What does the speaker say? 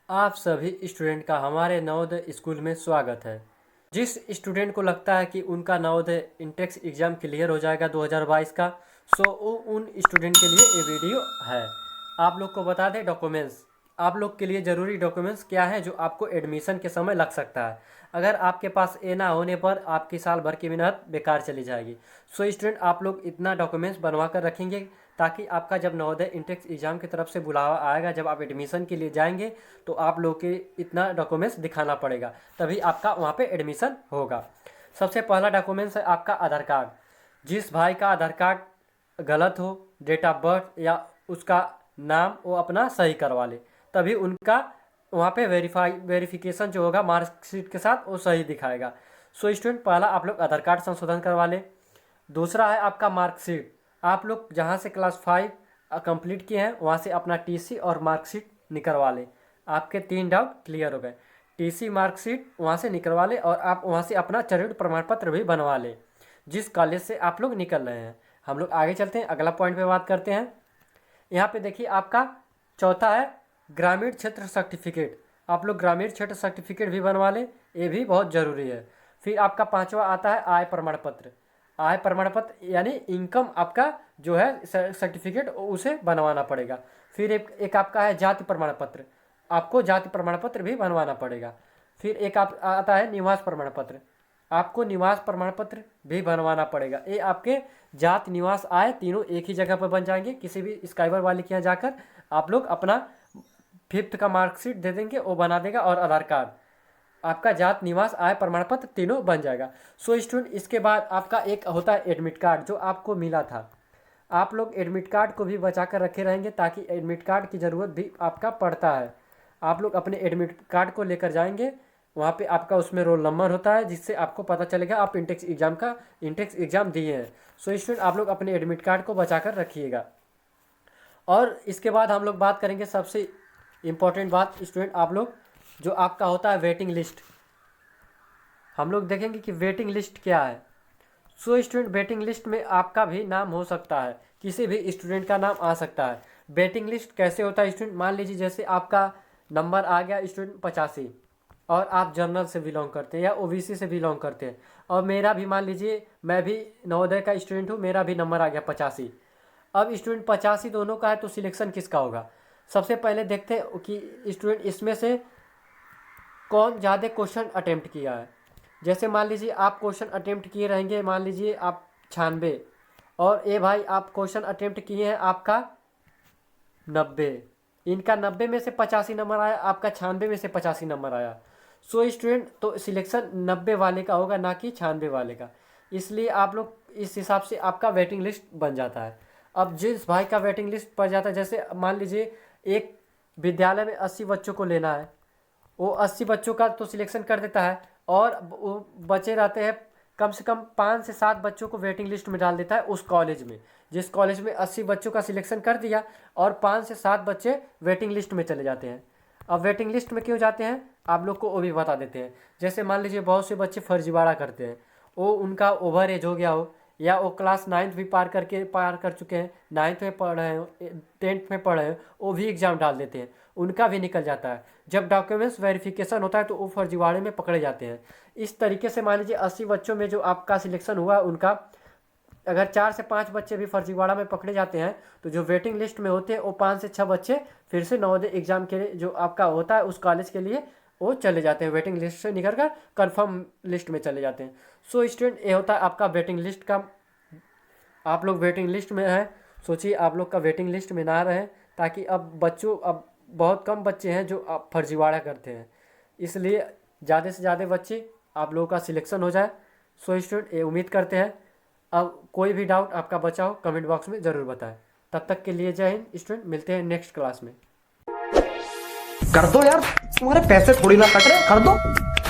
आप सभी स्टूडेंट का हमारे नवोदय स्कूल में स्वागत है। जिस स्टूडेंट को लगता है कि उनका नवोदय इंटेक्स एग्ज़ाम क्लियर हो जाएगा 2022 का, सो उन स्टूडेंट के लिए ये वीडियो है। आप लोग को बता दें डॉक्यूमेंट्स, आप लोग के लिए ज़रूरी डॉक्यूमेंट्स क्या है जो आपको एडमिशन के समय लग सकता है। अगर आपके पास ए ना होने पर आपकी साल भर की मेहनत बेकार चली जाएगी। सो स्टूडेंट, आप लोग इतना डॉक्यूमेंट्स बनवा कर रखेंगे ताकि आपका जब नवोदय इंटेक्स एग्ज़ाम की तरफ से बुलावा आएगा, जब आप एडमिशन के लिए जाएंगे तो आप लोग के इतना डॉक्यूमेंट्स दिखाना पड़ेगा, तभी आपका वहाँ पे एडमिशन होगा। सबसे पहला डॉक्यूमेंट्स है आपका आधार कार्ड। जिस भाई का आधार कार्ड गलत हो, डेट ऑफ बर्थ या उसका नाम, वो अपना सही करवा ले, तभी उनका वहाँ पे वेरिफिकेशन जो होगा मार्कशीट के साथ वो सही दिखाएगा। सो स्टूडेंट, पहला आप लोग आधार कार्ड संशोधन करवा लें। दूसरा है आपका मार्कशीट। आप लोग जहाँ से क्लास 5 कंप्लीट किए हैं वहाँ से अपना टीसी और मार्कशीट निकलवा लें। आपके 3 डाउट क्लियर हो गए। टीसी मार्कशीट वहाँ से निकलवा लें और आप वहाँ से अपना चरित्र प्रमाण पत्र भी बनवा लें, जिस कॉलेज से आप लोग निकल रहे हैं। हम लोग आगे चलते हैं, अगला पॉइंट पे बात करते हैं। यहाँ पे देखिए, आपका चौथा है ग्रामीण क्षेत्र सर्टिफिकेट। आप लोग ग्रामीण क्षेत्र सर्टिफिकेट भी बनवा लें, ये भी बहुत ज़रूरी है। फिर आपका पांचवा आता है आय प्रमाण पत्र। आय प्रमाण पत्र यानी इनकम आपका जो है सर्टिफिकेट, उसे बनवाना पड़ेगा। फिर एक आपका है जाति प्रमाण पत्र। आपको जाति प्रमाण पत्र भी बनवाना पड़ेगा। फिर एक आप आता है निवास प्रमाण पत्र। आपको निवास प्रमाण पत्र भी बनवाना पड़ेगा। ये आपके जात, निवास, आय तीनों एक ही जगह पर बन जाएंगे। किसी भी स्काइबर वाले के यहाँ जाकर आप लोग अपना 5th का मार्कशीट दे देंगे, वो बना देगा, और आधार कार्ड, आपका जात, निवास, आय प्रमाण पत्र तीनों बन जाएगा। सो स्टूडेंट, इसके बाद आपका एक होता है एडमिट कार्ड जो आपको मिला था। आप लोग एडमिट कार्ड को भी बचा कर रखे रहेंगे ताकि एडमिट कार्ड की ज़रूरत भी आपका पड़ता है। आप लोग अपने एडमिट कार्ड को लेकर जाएंगे, वहाँ पे आपका उसमें रोल नंबर होता है, जिससे आपको पता चलेगा आप इंटेक्स एग्ज़ाम दिए हैं। सो स्टूडेंट, आप लोग अपने एडमिट कार्ड को बचा कर रखिएगा। और इसके बाद हम लोग बात करेंगे सबसे इम्पोर्टेंट बात स्टूडेंट, आप लोग जो आपका होता है वेटिंग लिस्ट। हम लोग देखेंगे कि वेटिंग लिस्ट क्या है। सो स्टूडेंट, वेटिंग लिस्ट में आपका भी नाम हो सकता है, किसी भी स्टूडेंट का नाम आ सकता है। वेटिंग लिस्ट कैसे होता है स्टूडेंट, मान लीजिए जैसे आपका नंबर आ गया स्टूडेंट 85, और आप जनरल से बिलोंग करते हैं या ओबीसी से बिलोंग करते हैं, और मेरा भी मान लीजिए मैं भी नवोदय का स्टूडेंट हूँ, मेरा भी नंबर आ गया 85। अब स्टूडेंट 85 दोनों का है, तो सिलेक्शन किसका होगा? सबसे पहले देखते हैं कि स्टूडेंट इसमें से कौन ज़्यादा क्वेश्चन अटेम्प्ट किया है। जैसे मान लीजिए आप क्वेश्चन अटेम्प्ट किए रहेंगे, मान लीजिए आप 96, और ए भाई आप क्वेश्चन अटेम्प्ट किए हैं आपका 90। इनका 90 में से 85 नंबर आया, आपका 96 में से 85 नंबर आया। सो स्टूडेंट, तो सिलेक्शन 90 वाले का होगा, ना कि 96 वाले का। इसलिए आप लोग इस हिसाब से आपका वेटिंग लिस्ट बन जाता है। अब जिस भाई का वेटिंग लिस्ट पड़ जाता है, जैसे मान लीजिए एक विद्यालय में 80 बच्चों को लेना है, वो 80 बच्चों का तो सिलेक्शन कर देता है, और वो बचे रहते हैं कम से कम 5 से 7 बच्चों को वेटिंग लिस्ट में डाल देता है उस कॉलेज में। जिस कॉलेज में 80 बच्चों का सिलेक्शन कर दिया, और 5 से 7 बच्चे वेटिंग लिस्ट में चले जाते हैं। अब वेटिंग लिस्ट में क्यों जाते हैं आप लोग को वो भी बता देते हैं। जैसे मान लीजिए बहुत से बच्चे फर्जीवाड़ा करते हैं, वो उनका ओवर एज हो गया हो, या वो क्लास 9th भी पार कर चुके हैं, 9th में पढ़ रहे हो, 10th में पढ़ रहे हो, वो भी एग्ज़ाम डाल देते हैं, उनका भी निकल जाता है। जब डॉक्यूमेंट्स वेरिफिकेशन होता है तो वो फर्जीवाड़े में पकड़े जाते हैं। इस तरीके से मान लीजिए 80 बच्चों में जो आपका सिलेक्शन हुआ, उनका अगर 4 से 5 बच्चे भी फर्जीवाड़ा में पकड़े जाते हैं, तो जो वेटिंग लिस्ट में होते हैं वो 5 से 6 बच्चे फिर से नवोदय एग्ज़ाम के लिए जो आपका होता है उस कॉलेज के लिए वो चले जाते हैं, वेटिंग लिस्ट से निकल कर कन्फर्म लिस्ट में चले जाते हैं। सो स्टूडेंट, ये होता है आपका वेटिंग लिस्ट का। आप लोग वेटिंग लिस्ट में हैं, सोचिए आप लोग का वेटिंग लिस्ट में ना रहे, ताकि अब बहुत कम बच्चे हैं जो अब फर्जीवाड़ा करते हैं, इसलिए ज़्यादा से ज़्यादा बच्चे आप लोगों का सिलेक्शन हो जाए। सो स्टूडेंट, ये उम्मीद करते हैं। अब कोई भी डाउट आपका बचा हो कमेंट बॉक्स में ज़रूर बताएं। तब तक के लिए जय हिंद स्टूडेंट, मिलते हैं नेक्स्ट क्लास में। कर दो यार, तुम्हारे पैसे थोड़ी ना कट रहे, कर दो।